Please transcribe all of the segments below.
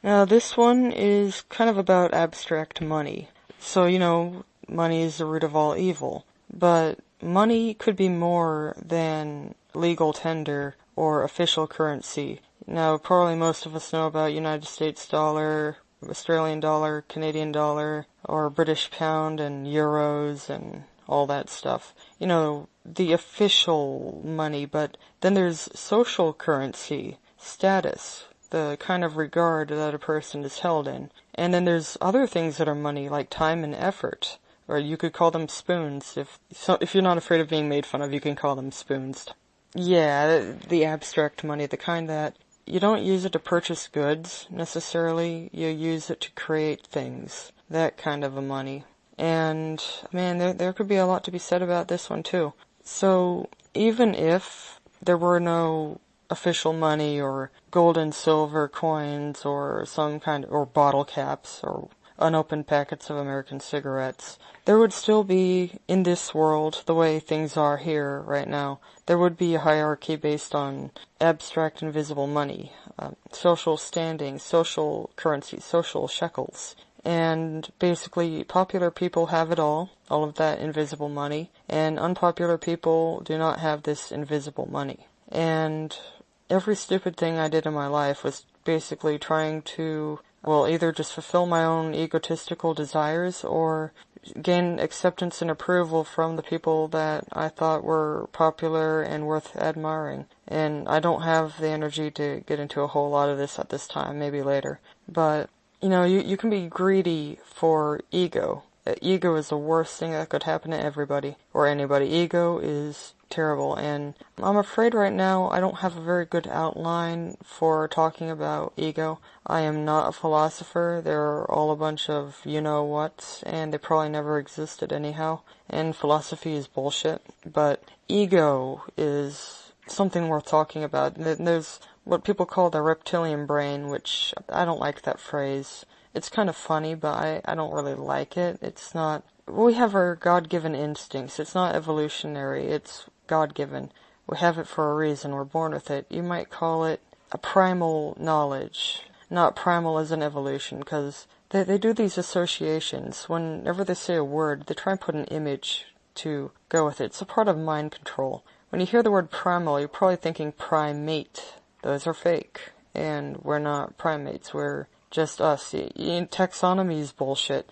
Now this one is kind of about abstract money. So, money is the root of all evil. But money could be more than legal tender or official currency. Now, probably most of us know about United States dollar, Australian dollar, Canadian dollar, or British pound and euros and all that stuff. The official money, but then there's social currency, status, the kind of regard that a person is held in. And then there's other things that are money, like time and effort. Or you could call them spoons. If you're not afraid of being made fun of, you can call them spoons. Yeah, the abstract money, the kind that you don't use it to purchase goods, necessarily. You use it to create things. That kind of a money. And, man, there could be a lot to be said about this one, too. So, even if there were no official money or gold and silver coins or or bottle caps or unopened packets of American cigarettes, there would still be, in this world, the way things are here right now, there would be a hierarchy based on abstract invisible money, social standing, social currency, social shekels. And basically, popular people have it all of that invisible money, and unpopular people do not have this invisible money. And every stupid thing I did in my life was basically trying to, either just fulfill my own egotistical desires or gain acceptance and approval from the people that I thought were popular and worth admiring. And I don't have the energy to get into a whole lot of this at this time, maybe later. But, you can be greedy for ego. Ego is the worst thing that could happen to everybody or anybody. Ego is terrible, and I'm afraid right now I don't have a very good outline for talking about ego. I am not a philosopher. They're all a bunch of you-know-whats, and they probably never existed anyhow, and philosophy is bullshit. But ego is something worth talking about. There's what people call the reptilian brain, which I don't like that phrase. It's kind of funny, but I don't really like it. It's not... We have our God-given instincts. It's not evolutionary. It's God-given. We have it for a reason. We're born with it. You might call it a primal knowledge. Not primal as in evolution, because they do these associations. Whenever they say a word, they try and put an image to go with it. It's a part of mind control. When you hear the word primal, you're probably thinking primate. Those are fake. And we're not primates. We're just us. Taxonomy is bullshit.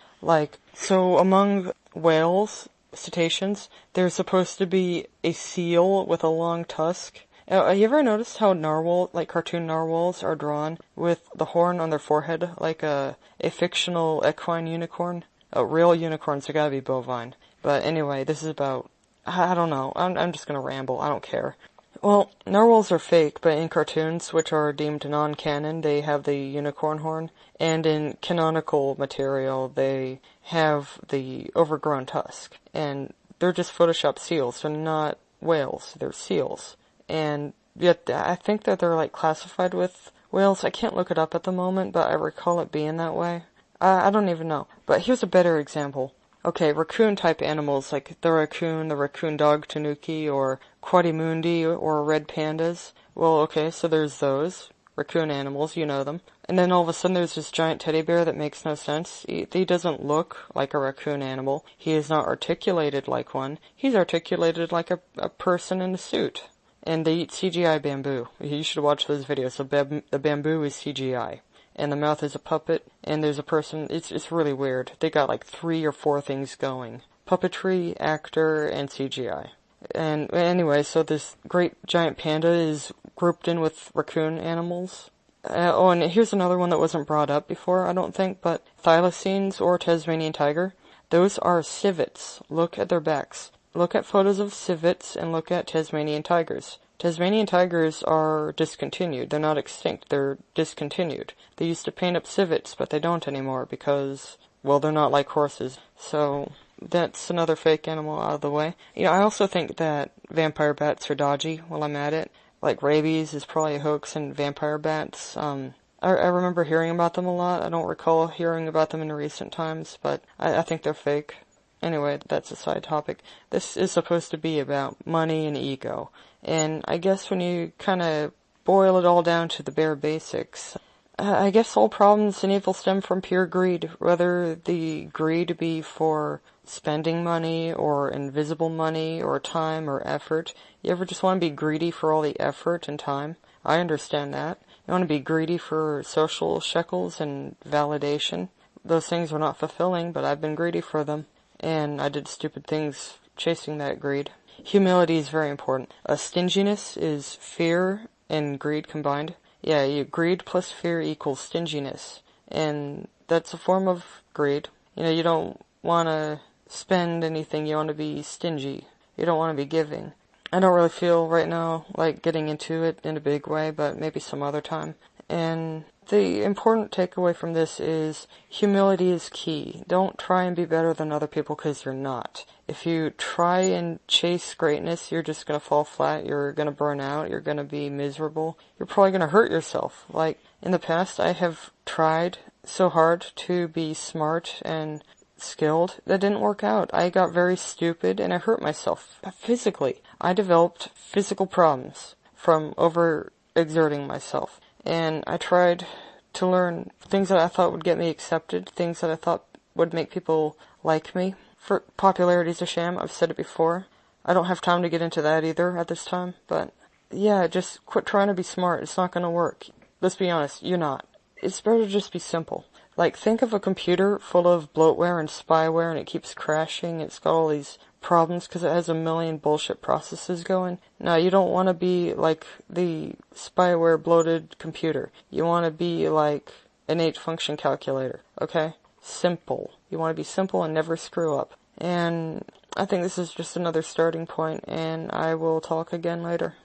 So among whales, cetaceans, there's supposed to be a seal with a long tusk. You ever noticed how cartoon narwhals are drawn with the horn on their forehead like a fictional equine unicorn? Real unicorns are gotta be bovine. But anyway, this is about... I don't know. I'm just gonna ramble. I don't care. Well, narwhals are fake, but in cartoons, which are deemed non-canon, they have the unicorn horn, and in canonical material, they have the overgrown tusk. And they're just Photoshop seals. They're not whales. They're seals. And yet, I think that they're classified with whales. I can't look it up at the moment, but I recall it being that way. I don't even know. But here's a better example. Okay, raccoon-type animals like the raccoon dog tanuki, or quadrimundi, or red pandas. Well, okay, so there's those. Raccoon animals, you know them. And then all of a sudden there's this giant teddy bear that makes no sense. He doesn't look like a raccoon animal. He is not articulated like one. He's articulated like a person in a suit. And they eat CGI bamboo. You should watch those videos. The bamboo is CGI. And the mouth is a puppet, and there's a person. It's really weird. They got 3 or 4 things going. Puppetry, actor, and CGI. And anyway, so this great giant panda is grouped in with raccoon animals. And here's another one that wasn't brought up before, I don't think, but thylacines or Tasmanian tiger. Those are civets. Look at their backs. Look at photos of civets and look at Tasmanian tigers. Tasmanian tigers are discontinued. They're not extinct. They're discontinued. They used to paint up civets, but they don't anymore because, they're not like horses. So that's another fake animal out of the way. I also think that vampire bats are dodgy while I'm at it. Rabies is probably a hoax, and vampire bats, I remember hearing about them a lot. I don't recall hearing about them in recent times, but I think they're fake. Anyway, that's a side topic. This is supposed to be about money and ego. And I guess when you kind of boil it all down to the bare basics, I guess all problems and evil stem from pure greed, whether the greed be for spending money or invisible money or time or effort. You ever just want to be greedy for all the effort and time? I understand that. You want to be greedy for social shekels and validation. Those things are not fulfilling, but I've been greedy for them. And I did stupid things chasing that greed. Humility is very important. Stinginess is fear and greed combined. Yeah, greed plus fear equals stinginess. And that's a form of greed. You don't want to spend anything, you want to be stingy. You don't want to be giving. I don't really feel right now like getting into it in a big way, but maybe some other time. And the important takeaway from this is humility is key. Don't try and be better than other people because you're not. If you try and chase greatness, you're just going to fall flat. You're going to burn out. You're going to be miserable. You're probably going to hurt yourself. Like in the past, I have tried so hard to be smart and skilled. That didn't work out. I got very stupid and I hurt myself physically. I developed physical problems from overexerting myself. And I tried to learn things that I thought would get me accepted, things that I thought would make people like me. For popularity's a sham, I've said it before. I don't have time to get into that either at this time, but yeah, just quit trying to be smart. It's not going to work. Let's be honest, you're not. It's better to just be simple. Like, think of a computer full of bloatware and spyware and it keeps crashing. It's got all these problems because it has a million bullshit processes going. Now, you don't want to be like the spyware bloated computer. You want to be like an 8-function calculator, okay? Simple. You want to be simple and never screw up. And I think this is just another starting point, and I will talk again later.